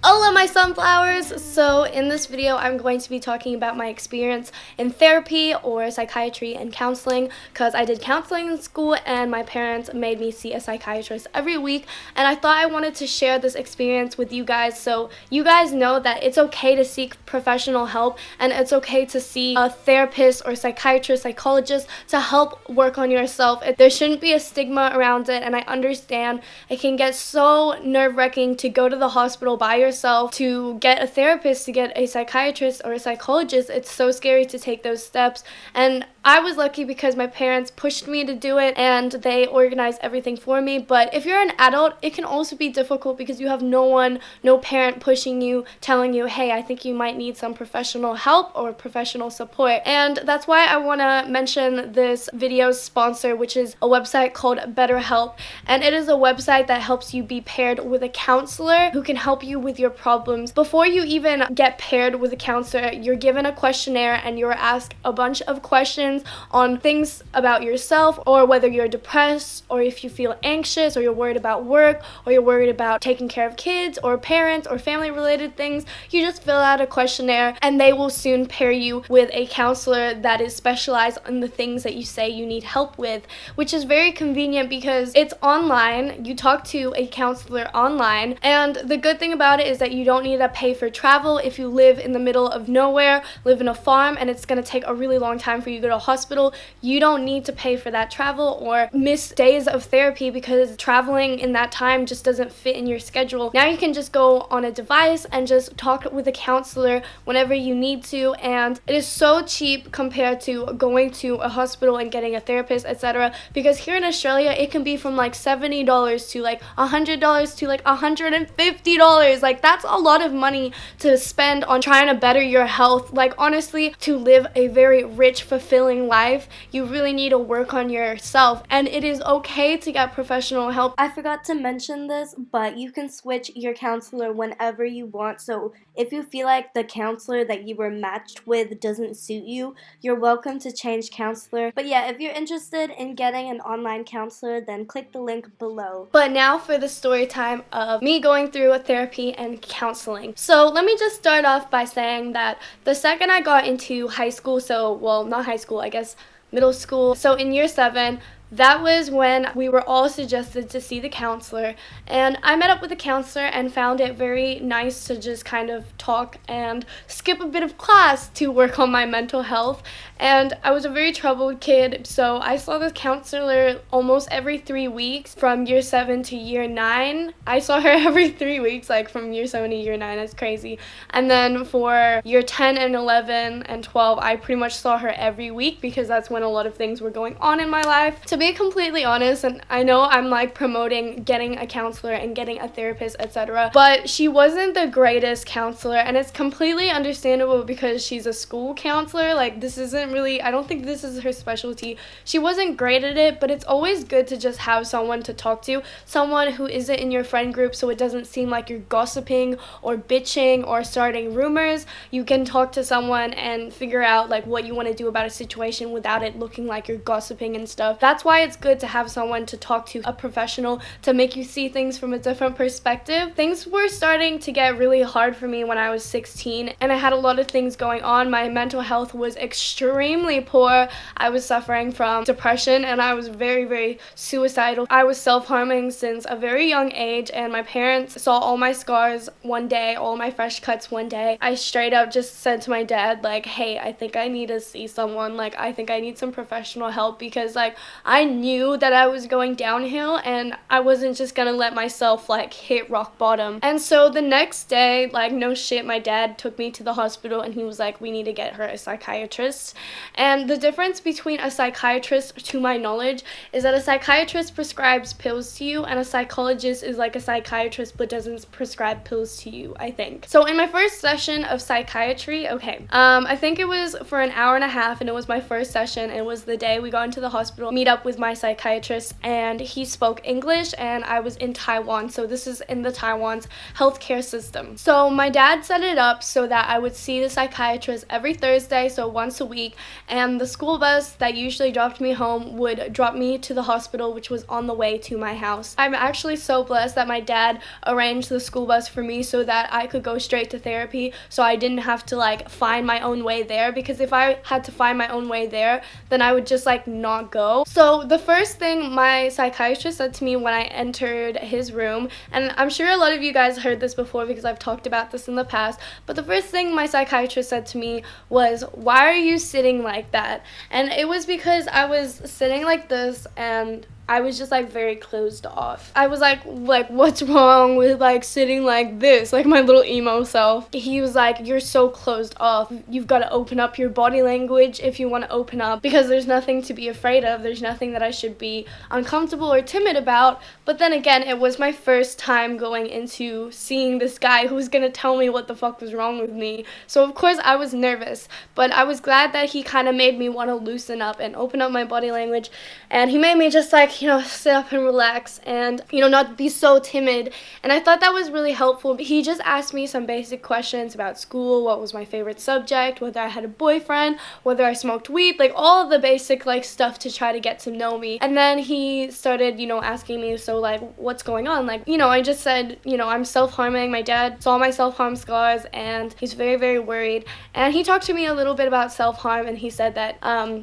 Hola my sunflowers! So in this video I'm going to be talking about my experience in therapy or psychiatry and counseling, because I did counseling in school and my parents made me see a psychiatrist every week, and I thought I wanted to share this experience with you guys so you guys know that it's okay to seek professional help and it's okay to see a therapist or psychiatrist, psychologist to help work on yourself. There shouldn't be a stigma around it, and I understand it can get so nerve-wracking to go to the hospital by yourself, to get a therapist, to get a psychiatrist or a psychologist. It's so scary to take those steps, and I was lucky because my parents pushed me to do it and they organized everything for me. But if you're an adult, it can also be difficult because you have no parent pushing you, telling you, hey, I think you might need some professional help or professional support. And that's why I want to mention this video's sponsor, which is a website called BetterHelp. And it is a website that helps you be paired with a counselor who can help you with your problems. Before you even get paired with a counselor, you're given a questionnaire and you're asked a bunch of questions on things about yourself, or whether you're depressed, or if you feel anxious, or you're worried about work, or you're worried about taking care of kids or parents or family related things. You just fill out a questionnaire and they will soon pair you with a counselor that is specialized in the things that you say you need help with, which is very convenient because it's online. You talk to a counselor online, and the good thing about it is that you don't need to pay for travel if you live in the middle of nowhere, live in a farm, and it's going to take a really long time for you to go to a hospital. You don't need to pay for that travel or miss days of therapy because traveling in that time just doesn't fit in your schedule. Now you can just go on a device and just talk with a counselor whenever you need to, and it is so cheap compared to going to a hospital and getting a therapist, etc. Because here in Australia it can be from like $70 to like $100 to like $150. Like, that's a lot of money to spend on trying to better your health. Like, honestly, to live a very rich, fulfilling life, you really need to work on yourself, and it is okay to get professional help. I forgot to mention this, but you can switch your counselor whenever you want. So if you feel like the counselor that you were matched with doesn't suit you, you're welcome to change counselor. But yeah, if you're interested in getting an online counselor, then click the link below. But now for the story time of me going through a therapy and counseling. So let me just start off by saying that the second I got into high school, well, not high school, I guess middle school, so in year 7, that was when we were all suggested to see the counselor, and I met up with the counselor and found it very nice to just kind of talk and skip a bit of class to work on my mental health. And I was a very troubled kid, so I saw this counselor almost every 3 weeks from year 7 to year 9. I saw her every 3 weeks, like from year 7 to year 9. That's crazy. And then for year 10 and 11 and 12, I pretty much saw her every week because that's when a lot of things were going on in my life. To be completely honest, and I know I'm like promoting getting a counselor and getting a therapist, etc., but she wasn't the greatest counselor, and it's completely understandable because she's a school counselor. Like, this isn't really, I don't think this is her specialty. She wasn't great at it, but it's always good to just have someone to talk to, someone who isn't in your friend group, so it doesn't seem like you're gossiping or bitching or starting rumors. You can talk to someone and figure out like what you want to do about a situation without it looking like you're gossiping and stuff. That's why it's good to have someone to talk to, a professional, to make you see things from a different perspective. Things were starting to get really hard for me when I was 16, and I had a lot of things going on. My mental health was extremely poor. I was suffering from depression, and I was very, very suicidal. I was self-harming since a very young age, and my parents saw all my scars one day, all my fresh cuts one day. I straight up just said to my dad, like, hey, I think I need to see someone. Like, I think I need some professional help because, like, I knew that I was going downhill and I wasn't just gonna let myself like hit rock bottom. And so the next day, like, no shit, my dad took me to the hospital and he was like, we need to get her a psychiatrist. And the difference between a psychiatrist, to my knowledge, is that a psychiatrist prescribes pills to you and a psychologist is like a psychiatrist but doesn't prescribe pills to you, I think. So in my first session of psychiatry, I think it was for an hour and a half, and it was my first session. It was the day we got into the hospital, meet up up with my psychiatrist, and he spoke English, and I was in Taiwan, so this is in the Taiwan's healthcare system. So my dad set it up so that I would see the psychiatrist every Thursday, so once a week, and the school bus that usually dropped me home would drop me to the hospital, which was on the way to my house. I'm actually so blessed that my dad arranged the school bus for me so that I could go straight to therapy, so I didn't have to like find my own way there, because if I had to find my own way there, then I would just like not go. So the first thing my psychiatrist said to me when I entered his room, and I'm sure a lot of you guys heard this before because I've talked about this in the past, but the first thing my psychiatrist said to me was, "Why are you sitting like that?" And it was because I was sitting like this and I was just like very closed off. I was like what's wrong with like sitting like this, like my little emo self. He was like, "You're so closed off. You've got to open up your body language if you want to open up, because there's nothing to be afraid of. There's nothing that I should be uncomfortable or timid about." But then again, it was my first time going into seeing this guy who was gonna tell me what the fuck was wrong with me. So of course I was nervous, but I was glad that he kind of made me want to loosen up and open up my body language, and he made me just like, sit up and relax and, not be so timid. And I thought that was really helpful. He just asked me some basic questions about school, what was my favorite subject, whether I had a boyfriend, whether I smoked weed, like all of the basic like stuff to try to get to know me. And then he started, asking me, so like, what's going on? Like, I just said, I'm self-harming. My dad saw my self-harm scars and he's very, very worried. And he talked to me a little bit about self-harm, and he said that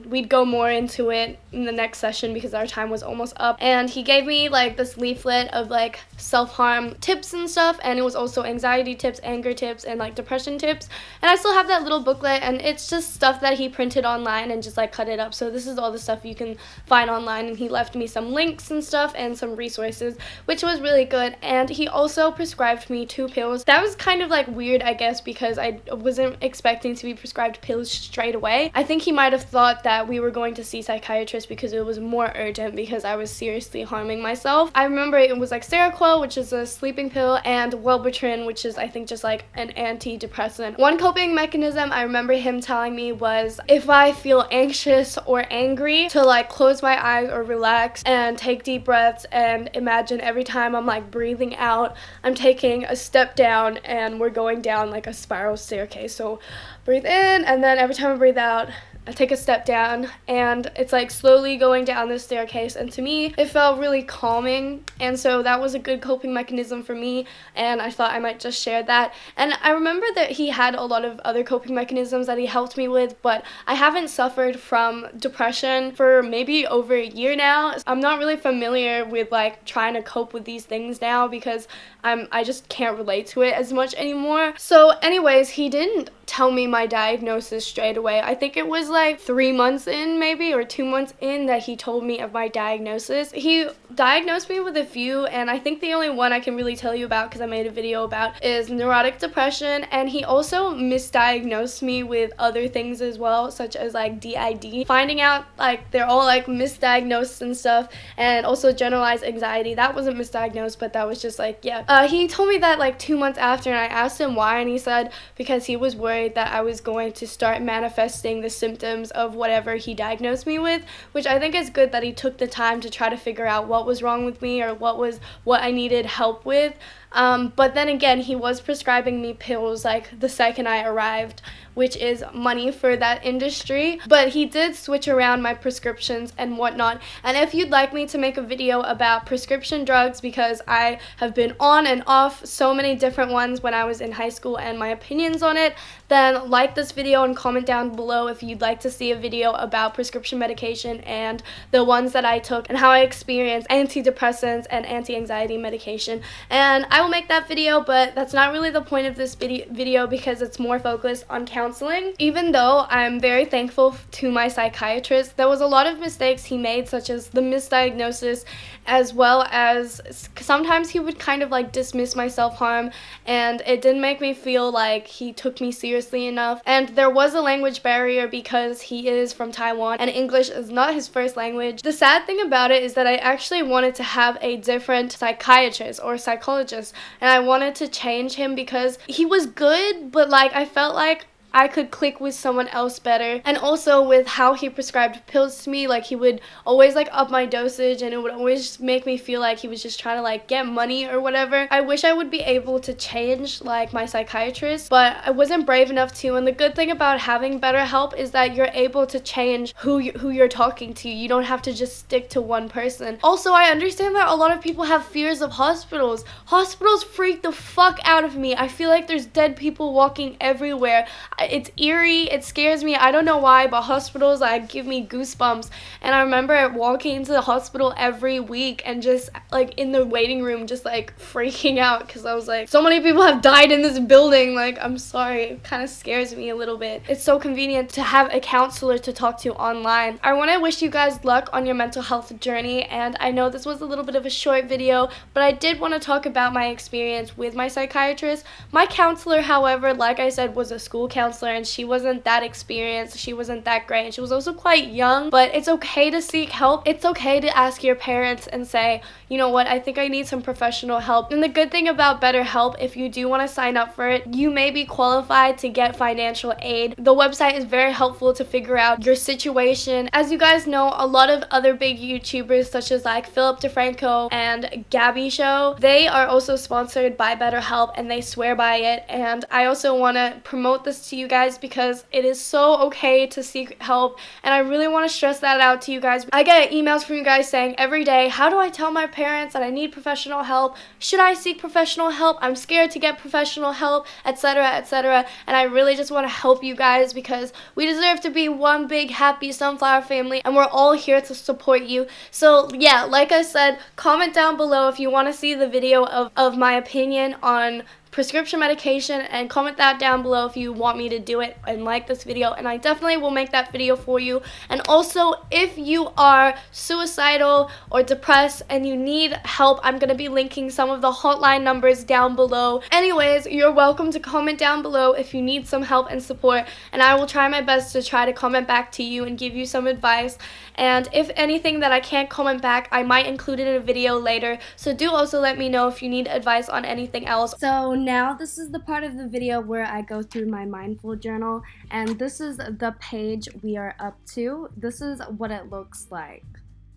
we'd go more into it in the next session because our time was almost up. And he gave me like this leaflet of like self-harm tips and stuff, and it was also anxiety tips, anger tips, and like depression tips. And I still have that little booklet, and it's just stuff that he printed online and just like cut it up. So this is all the stuff you can find online, and he left me some links and stuff and some resources, which was really good. And he also prescribed me 2 pills. That was kind of like weird, I guess, because I wasn't expecting to be prescribed pills straight away. I think he might have thought that we were going to see psychiatrists because it was more urgent, because I was seriously harming myself. I remember it was like Seroquel, which is a sleeping pill, and Wellbutrin, which is I think just like an antidepressant. One coping mechanism I remember him telling me was, if I feel anxious or angry, to like close my eyes or relax and take deep breaths and imagine every time I'm like breathing out, I'm taking a step down and we're going down like a spiral staircase. So breathe in, and then every time I breathe out, I take a step down, and it's like slowly going down this staircase. And to me, it felt really calming, and so that was a good coping mechanism for me, and I thought I might just share that. And I remember that he had a lot of other coping mechanisms that he helped me with, but I haven't suffered from depression for maybe over a year now. I'm not really familiar with like trying to cope with these things now, because I just can't relate to it as much anymore. So anyways, he didn't tell me my diagnosis straight away. I think it was like 3 months in, maybe, or 2 months in, that he told me of my diagnosis. He diagnosed me with a few, and I think the only one I can really tell you about, because I made a video about, is neurotic depression. And he also misdiagnosed me with other things as well, such as like DID. Finding out like they're all like misdiagnosed and stuff, and also generalized anxiety. That wasn't misdiagnosed, but that was just like, yeah. He told me that like 2 months after, and I asked him why, and he said because he was worried that I was going to start manifesting the symptoms of whatever he diagnosed me with, which I think is good that he took the time to try to figure out what was wrong with me, or what I needed help with. But then again, he was prescribing me pills like the second I arrived, which is money for that industry. But he did switch around my prescriptions and whatnot. And if you'd like me to make a video about prescription drugs, because I have been on and off so many different ones when I was in high school, and my opinions on it, then like this video and comment down below if you'd like to see a video about prescription medication and the ones that I took and how I experienced antidepressants and anti-anxiety medication. And I will make that video, but that's not really the point of this video because it's more focused on counseling. Even though I'm very thankful to my psychiatrist, there was a lot of mistakes he made, such as the misdiagnosis, as well as sometimes he would kind of like dismiss my self-harm, and it didn't make me feel like he took me seriously enough. And there was a language barrier because he is from Taiwan and English is not his first language. The sad thing about it is that I actually wanted to have a different psychiatrist or psychologist, and I wanted to change him because he was good, but like I felt like I could click with someone else better. And also with how he prescribed pills to me, like he would always like up my dosage, and it would always make me feel like he was just trying to like get money or whatever. I wish I would be able to change like my psychiatrist, but I wasn't brave enough to. And the good thing about having BetterHelp is that you're able to change who you're talking to. You don't have to just stick to one person. Also, I understand that a lot of people have fears of hospitals. Hospitals freak the fuck out of me. I feel like there's dead people walking everywhere. It's eerie. It scares me. I don't know why, but hospitals like give me goosebumps. And I remember walking into the hospital every week and just like in the waiting room just like freaking out because I was like, so many people have died in this building. Like, I'm sorry. It kind of scares me a little bit. It's so convenient to have a counselor to talk to online. I want to wish you guys luck on your mental health journey, and I know this was a little bit of a short video, but I did want to talk about my experience with my psychiatrist. My counselor, however, like I said, was a school counselor, and she wasn't that experienced. She wasn't that great, and she was also quite young, but it's okay to seek help. It's okay to ask your parents and say, you know what, I think I need some professional help. And the good thing about BetterHelp, if you do want to sign up for it, you may be qualified to get financial aid. The website is very helpful to figure out your situation. As you guys know, a lot of other big YouTubers such as like Philip DeFranco and Gabby Show, they are also sponsored by BetterHelp and they swear by it. And I also want to promote this to you guys because it is so okay to seek help, and I really want to stress that out to you guys. I get emails from you guys saying every day, how do I tell my parents that I need professional help? Should I seek professional help? I'm scared to get professional help, etc., etc. And I really just want to help you guys because we deserve to be one big happy sunflower family, and we're all here to support you. So yeah, like I said, comment down below if you want to see the video of my opinion on prescription medication, and comment that down below if you want me to do it, and like this video, and I definitely will make that video for you. And also, if you are suicidal or depressed and you need help, I'm going to be linking some of the hotline numbers down below. Anyways, you're welcome to comment down below if you need some help and support, and I will try my best to try to comment back to you and give you some advice. And if anything that I can't comment back, I might include it in a video later, so do also let me know if you need advice on anything else. So now this is the part of the video where I go through my mindful journal, and this is the page we are up to. This is what it looks like.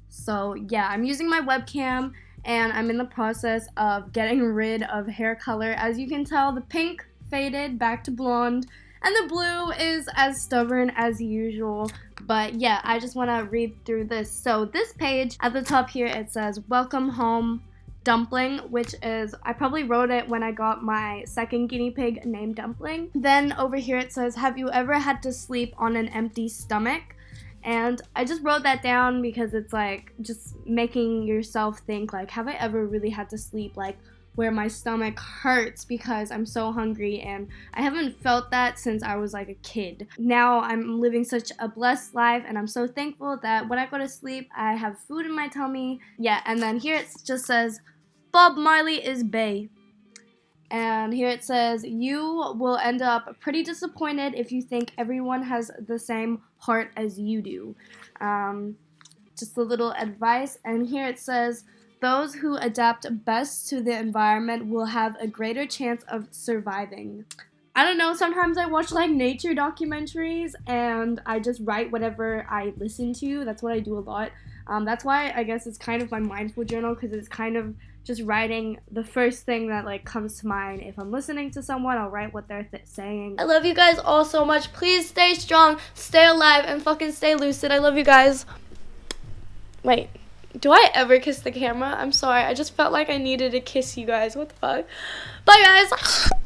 So yeah, I'm using my webcam and I'm in the process of getting rid of hair color. As you can tell, the pink faded back to blonde, and the blue is as stubborn as usual. But yeah, I just want to read through this. So this page at the top here, it says welcome home Dumpling, which is, I probably wrote it when I got my second guinea pig named Dumpling. Then over here it says, have you ever had to sleep on an empty stomach? And I just wrote that down because it's like just making yourself think like, have I ever really had to sleep like where my stomach hurts because I'm so hungry, and I haven't felt that since I was like a kid. Now I'm living such a blessed life, and I'm so thankful that when I go to sleep I have food in my tummy. Yeah, and then here it just says Bob Marley is bae. And here it says, you will end up pretty disappointed if you think everyone has the same heart as you do. Just a little advice. And here it says, those who adapt best to the environment will have a greater chance of surviving. I don't know, sometimes I watch like nature documentaries and I just write whatever I listen to. That's what I do a lot. That's why I guess it's kind of my mindful journal, because it's kind of just writing the first thing that like comes to mind. If I'm listening to someone, I'll write what they're saying. I love you guys all so much. Please stay strong, stay alive, and fucking stay lucid. I love you guys. Wait. Do I ever kiss the camera? I'm sorry. I just felt like I needed to kiss you guys. What the fuck? Bye, guys.